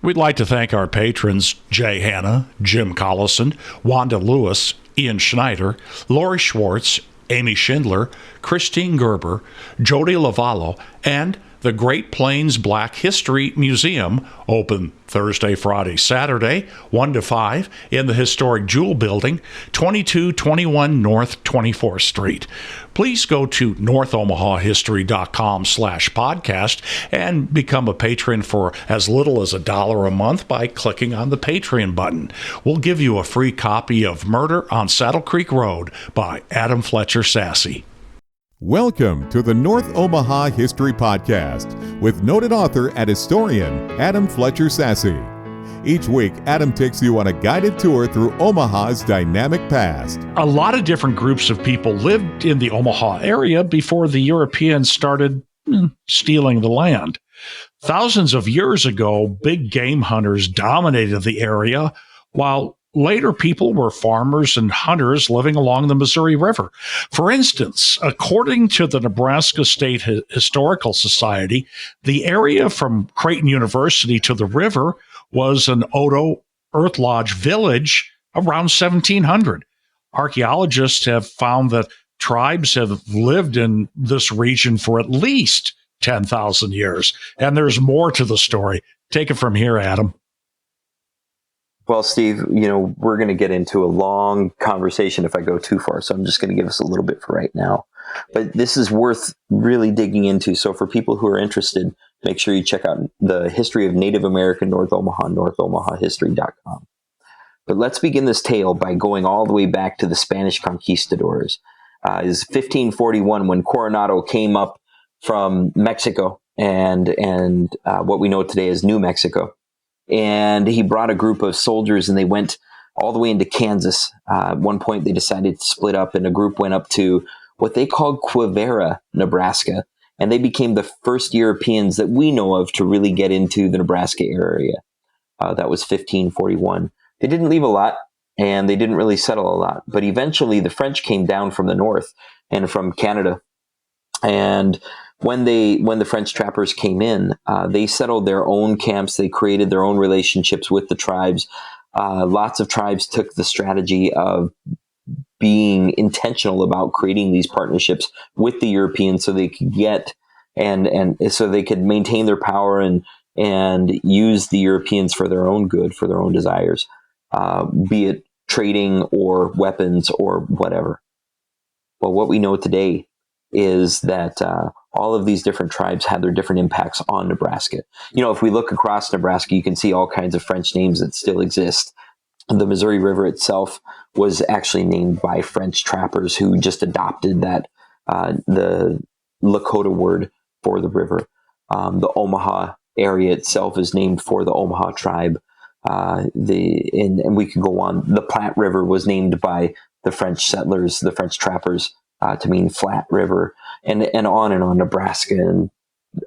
We'd like to thank our patrons Jay Hanna, Jim Collison, Wanda Lewis, Ian Schneider, Lori Schwartz, Amy Schindler, Christine Gerber, Jody Lavallo, and the Great Plains Black History Museum, open Thursday, Friday, Saturday, 1 to 5 in the historic Jewel Building, 2221 North 24th Street. Please go to northomahahistory.com/podcast and become a patron for as little as $1 a month by clicking on the Patreon button. We'll give you a free copy of Murder on Saddle Creek Road by Adam Fletcher Sassy. Welcome to the North Omaha History Podcast with noted author and historian Adam Fletcher Sassy. Each week, Adam takes you on a guided tour through Omaha's dynamic past. A lot of different groups of people lived in the Omaha area before the Europeans started stealing the land. Thousands of years ago, big game hunters dominated the area, while later, people were farmers and hunters living along the Missouri River. For instance, according to the Nebraska State Historical Society, the area from Creighton University to the river was an Otoe Earth Lodge village around 1700. Archeologists have found that tribes have lived in this region for at least 10,000 years, and there's more to the story. Take it from here, Adam. Well, Steve, we're going to get into a long conversation if I go too far, so I'm just going to give us a little bit for right now. But this is worth really digging into. So for people who are interested, make sure you check out the history of Native American North Omaha, northomahahistory.com. But let's begin this tale by going all the way back to the Spanish conquistadors. It is 1541 when Coronado came up from Mexico and what we know today as New Mexico. And he brought a group of soldiers and they went all the way into Kansas. At one point, they decided to split up and a group went up to what they called Quivira, Nebraska. And they became the first Europeans that we know of to really get into the Nebraska area. That was 1541. They didn't leave a lot and they didn't really settle a lot. But eventually, the French came down from the north and from Canada. And when the French trappers came in, they settled their own camps. They created their own relationships with the tribes. Lots of tribes took the strategy of being intentional about creating these partnerships with the Europeans so they could get and so they could maintain their power and use the Europeans for their own good, for their own desires, be it trading or weapons or whatever. Well, what we know today is that all of these different tribes had their different impacts on Nebraska. If we look across Nebraska, you can see all kinds of French names that still exist. The Missouri River itself was actually named by French trappers who just adopted that, the Lakota word for the river. The Omaha area itself is named for the Omaha tribe. And we could go on. The Platte River was named by the French settlers, the French trappers, to mean flat river, and on, Nebraska and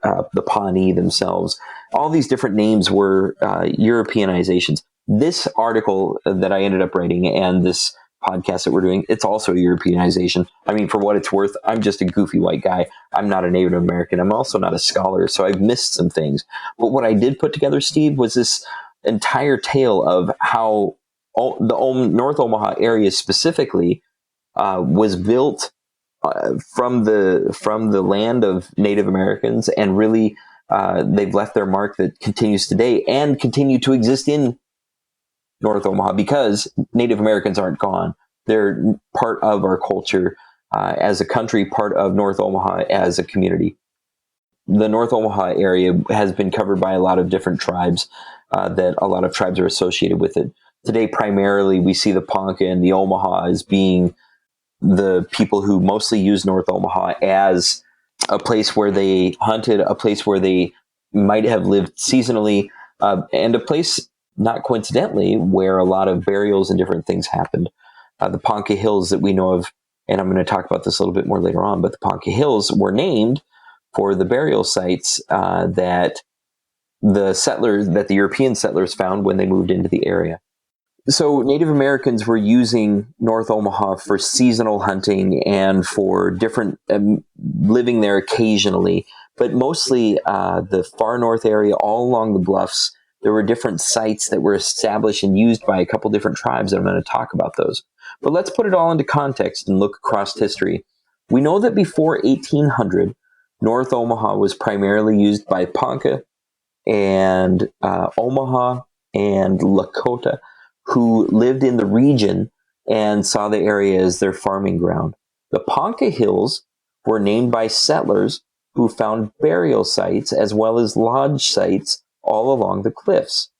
the Pawnee themselves. All these different names were Europeanizations. This article that I ended up writing and this podcast that we're doing, it's also a Europeanization. I mean, for what it's worth, I'm just a goofy white guy. I'm not a Native American. I'm also not a scholar, so I've missed some things. But what I did put together, Steve, was this entire tale of how the North Omaha area specifically was built from the land of Native Americans, and really they've left their mark that continues today and continue to exist in North Omaha because Native Americans aren't gone. They're part of our culture as a country, part of North Omaha as a community. The North Omaha area has been covered by a lot of different tribes that a lot of tribes are associated with it. Today, primarily, we see the Ponca and the Omaha as being the people who mostly use North Omaha as a place where they hunted, a place where they might have lived seasonally, and a place, not coincidentally, where a lot of burials and different things happened. The Ponca Hills that we know of, and I'm going to talk about this a little bit more later on, but the Ponca Hills were named for the burial sites that the European settlers found when they moved into the area. So Native Americans were using North Omaha for seasonal hunting and for different living there occasionally, but mostly the far north area, all along the bluffs there were different sites that were established and used by a couple different tribes. I'm going to talk about those. But let's put it all into context and look across history. We know that before 1800, North Omaha was primarily used by Ponca and Omaha and Lakota, who lived in the region and saw the area as their farming ground. The Ponca Hills were named by settlers who found burial sites as well as lodge sites all along the cliffs.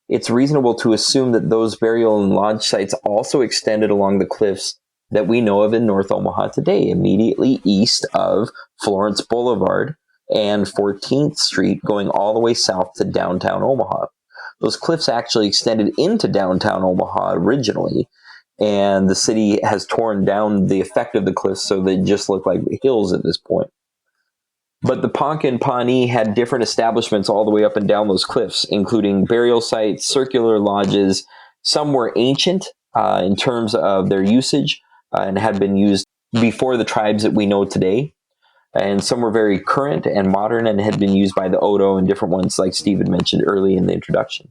It's reasonable to assume that those burial and lodge sites also extended along the cliffs that we know of in North Omaha today, immediately east of Florence Boulevard and 14th Street, going all the way south to downtown Omaha. Those cliffs actually extended into downtown Omaha originally, and the city has torn down the effect of the cliffs so they just look like hills at this point. But the Ponca and Pawnee had different establishments all the way up and down those cliffs, including burial sites, circular lodges. Some were ancient in terms of their usage and had been used before the tribes that we know today. And some were very current and modern and had been used by the Otoe and different ones like Steve had mentioned early in the introduction.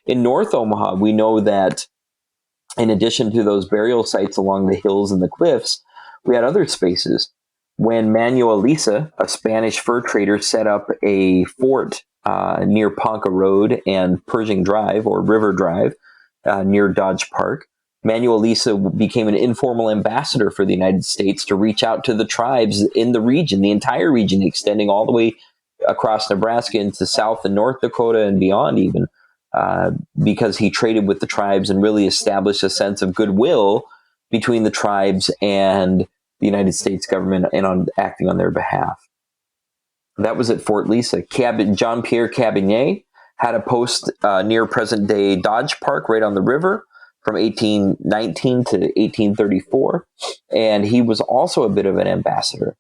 In North Omaha, we know that in addition to those burial sites along the hills and the cliffs, we had other spaces. When Manuel Lisa, a Spanish fur trader, set up a fort near Ponca Road and Pershing Drive, or River Drive, near Dodge Park, Manuel Lisa became an informal ambassador for the United States to reach out to the tribes in the region, the entire region, extending all the way across Nebraska into South and North Dakota and beyond even, because he traded with the tribes and really established a sense of goodwill between the tribes and the United States government and on acting on their behalf. That was at Fort Lisa. Jean-Pierre Cabinet had a post near present-day Dodge Park right on the river from 1819 to 1834, and he was also a bit of an ambassador.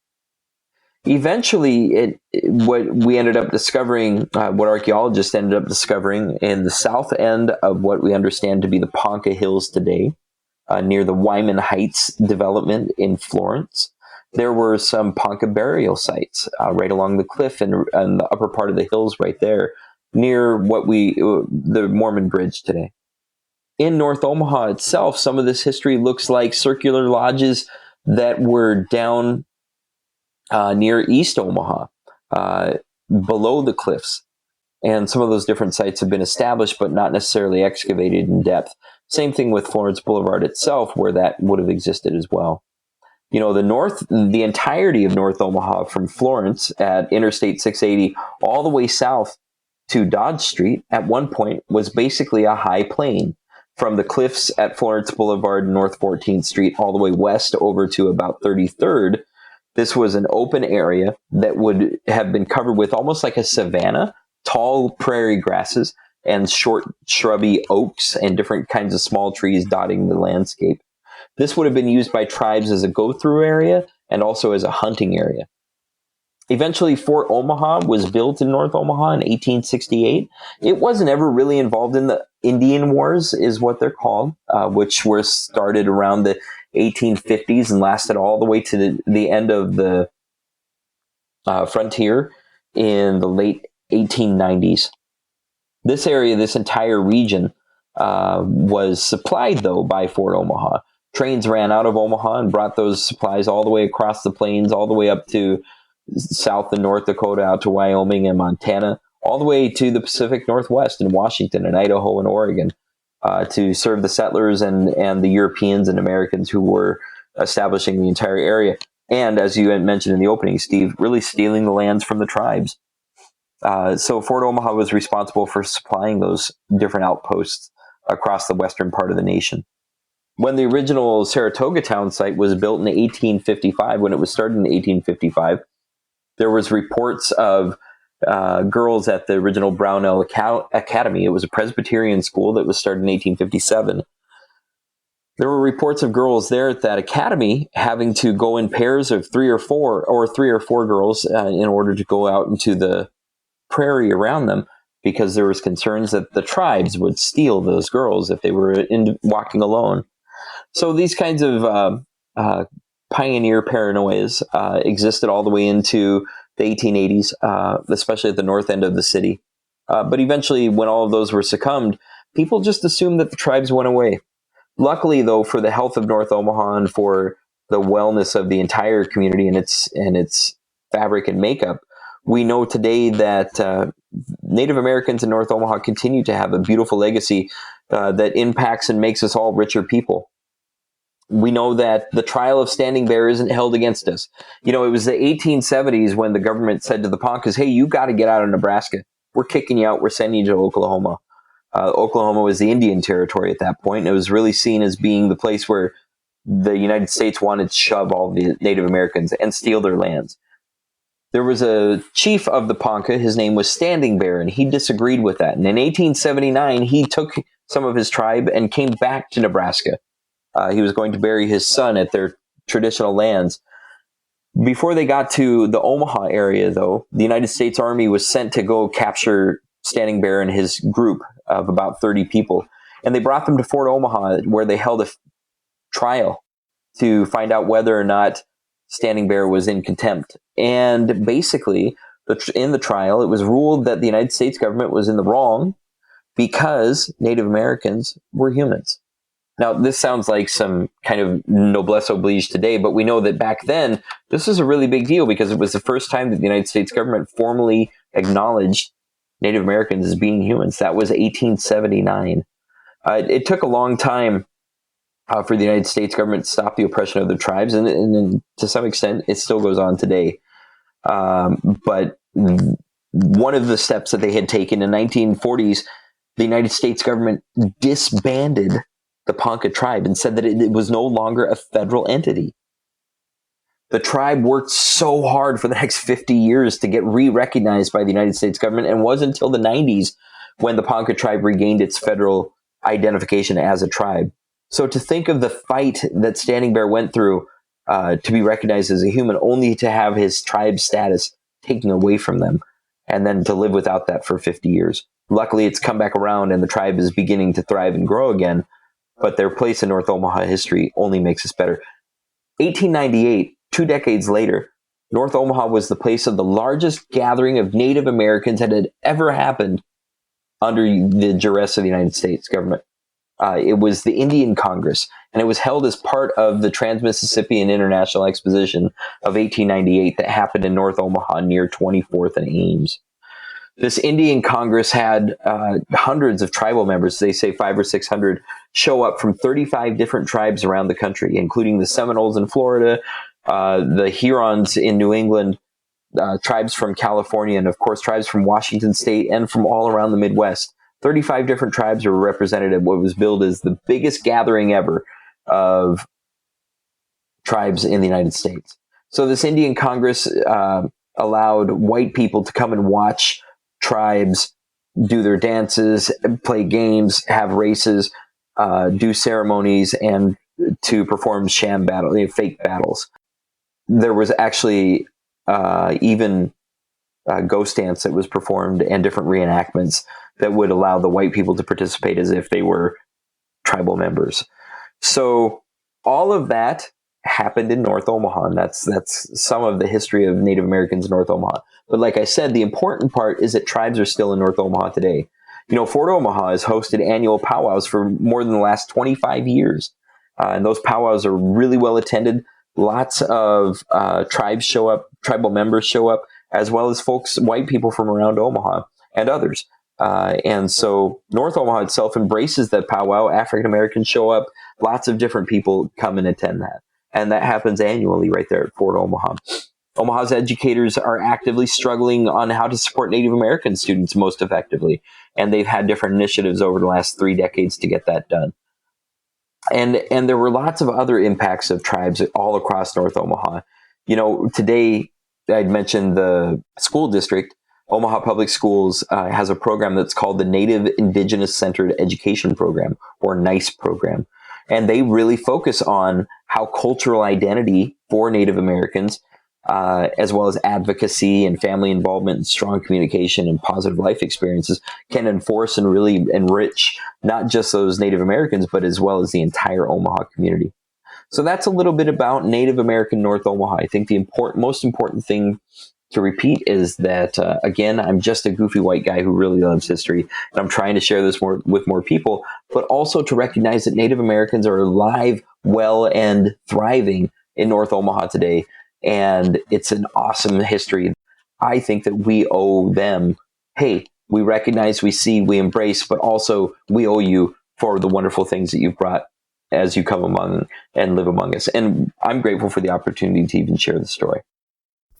Eventually, what we ended up discovering, what archaeologists ended up discovering in the south end of what we understand to be the Ponca Hills today, near the Wyman Heights development in Florence, there were some Ponca burial sites right along the cliff and the upper part of the hills right there, near the Mormon Bridge today. In North Omaha itself, some of this history looks like circular lodges that were down near East Omaha, below the cliffs. And some of those different sites have been established, but not necessarily excavated in depth. Same thing with Florence Boulevard itself, where that would have existed as well. You know, the entirety of North Omaha from Florence at Interstate 680 all the way south to Dodge Street at one point was basically a high plain from the cliffs at Florence Boulevard and North 14th Street all the way west over to about 33rd. This was an open area that would have been covered with almost like a savanna, tall prairie grasses and short shrubby oaks and different kinds of small trees dotting the landscape. This would have been used by tribes as a go-through area and also as a hunting area. Eventually, Fort Omaha was built in North Omaha in 1868. It wasn't ever really involved in the Indian Wars, is what they're called, which were started around the 1850s and lasted all the way to the end of the frontier in the late 1890s. This area, this entire region, was supplied, though, by Fort Omaha. Trains ran out of Omaha and brought those supplies all the way across the plains, all the way up to South and North Dakota, out to Wyoming and Montana, all the way to the Pacific Northwest in Washington and Idaho and Oregon, to serve the settlers and the Europeans and Americans who were establishing the entire area. And as you had mentioned in the opening, Steve, really stealing the lands from the tribes. So Fort Omaha was responsible for supplying those different outposts across the western part of the nation. When the original Saratoga town site was built in 1855, when it was started in 1855, there was reports of girls at the original Brownell Academy. It was a Presbyterian school that was started in 1857. There were reports of girls there at that academy having to go in pairs of three or four girls in order to go out into the prairie around them, because there was concerns that the tribes would steal those girls if they were walking alone. So these kinds of pioneer paranoias existed all the way into the 1880s, especially at the north end of the city. But eventually, when all of those were succumbed, people just assumed that the tribes went away. Luckily, though, for the health of North Omaha and for the wellness of the entire community and its fabric and makeup, we know today that Native Americans in North Omaha continue to have a beautiful legacy that impacts and makes us all richer people. We know that the trial of Standing Bear isn't held against us. It was the 1870s when the government said to the Poncas, hey, you got to get out of Nebraska. We're kicking you out. We're sending you to Oklahoma. Oklahoma was the Indian territory at that point. And it was really seen as being the place where the United States wanted to shove all the Native Americans and steal their lands. There was a chief of the Ponca. His name was Standing Bear, and he disagreed with that. And in 1879, he took some of his tribe and came back to Nebraska. He was going to bury his son at their traditional lands. Before they got to the Omaha area, though, the United States Army was sent to go capture Standing Bear and his group of about 30 people. And they brought them to Fort Omaha, where they held a trial to find out whether or not Standing Bear was in contempt. And basically, in the trial, it was ruled that the United States government was in the wrong because Native Americans were humans. Now, this sounds like some kind of noblesse oblige today, but we know that back then, this was a really big deal because it was the first time that the United States government formally acknowledged Native Americans as being humans. That was 1879. It took a long time for the United States government to stop the oppression of the tribes, and to some extent, it still goes on today. But one of the steps that they had taken in the 1940s, the United States government disbanded the Ponca tribe and said that it was no longer a federal entity. The tribe worked so hard for the next 50 years to get re-recognized by the United States government, and it wasn't until the 90s when the Ponca tribe regained its federal identification as a tribe. So to think of the fight that Standing Bear went through to be recognized as a human, only to have his tribe status taken away from them, and then to live without that for 50 years. Luckily, it's come back around and the tribe is beginning to thrive and grow again, but their place in North Omaha history only makes us better. 1898, 2 decades later, North Omaha was the place of the largest gathering of Native Americans that had ever happened under the duress of the United States government. It was the Indian Congress, and it was held as part of the Trans-Mississippian International Exposition of 1898 that happened in North Omaha near 24th and Ames. This Indian Congress had hundreds of tribal members, they say 500 or 600, show up from 35 different tribes around the country, including the Seminoles in Florida, the Hurons in New England, tribes from California, and of course tribes from Washington State and from all around the Midwest. 35 different tribes were represented at what was billed as the biggest gathering ever of tribes in the United States. So this Indian Congress allowed white people to come and watch tribes do their dances, play games, have races, do ceremonies, and to perform sham battles, fake battles. There was actually even ghost dance that was performed and different reenactments that would allow the white people to participate as if they were tribal members. So all of that happened in North Omaha, and that's some of the history of Native Americans in North Omaha. But like I said, the important part is that tribes are still in North Omaha today. Fort Omaha has hosted annual powwows for more than the last 25 years. And those powwows are really well attended. Lots of tribes show up, tribal members show up, as well as white people from around Omaha and others. And so North Omaha itself embraces that powwow. African Americans show up. Lots of different people come and attend that. And that happens annually right there at Fort Omaha. Omaha's educators are actively struggling on how to support Native American students most effectively. And they've had different initiatives over the last 3 decades to get that done. And there were lots of other impacts of tribes all across North Omaha. Today, I'd mentioned the school district. Omaha Public Schools has a program that's called the Native Indigenous Centered Education Program, or NICE program. And they really focus on how cultural identity for Native Americans, as well as advocacy and family involvement and strong communication and positive life experiences, can enforce and really enrich not just those Native Americans, but as well as the entire Omaha community. So that's a little bit about Native American North Omaha. I think the most important thing to repeat is that, again, I'm just a goofy white guy who really loves history, and I'm trying to share this with more people, but also to recognize that Native Americans are alive, well, and thriving in North Omaha today. And it's an awesome history. I think that we owe them, hey, we recognize, we see, we embrace, but also we owe you for the wonderful things that you've brought as you come among and live among us. And I'm grateful for the opportunity to even share the story.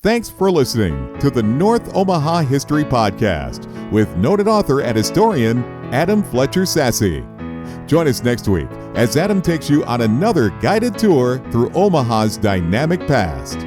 Thanks for listening to the North Omaha History Podcast with noted author and historian Adam Fletcher Sasse. Join us next week as Adam takes you on another guided tour through Omaha's dynamic past.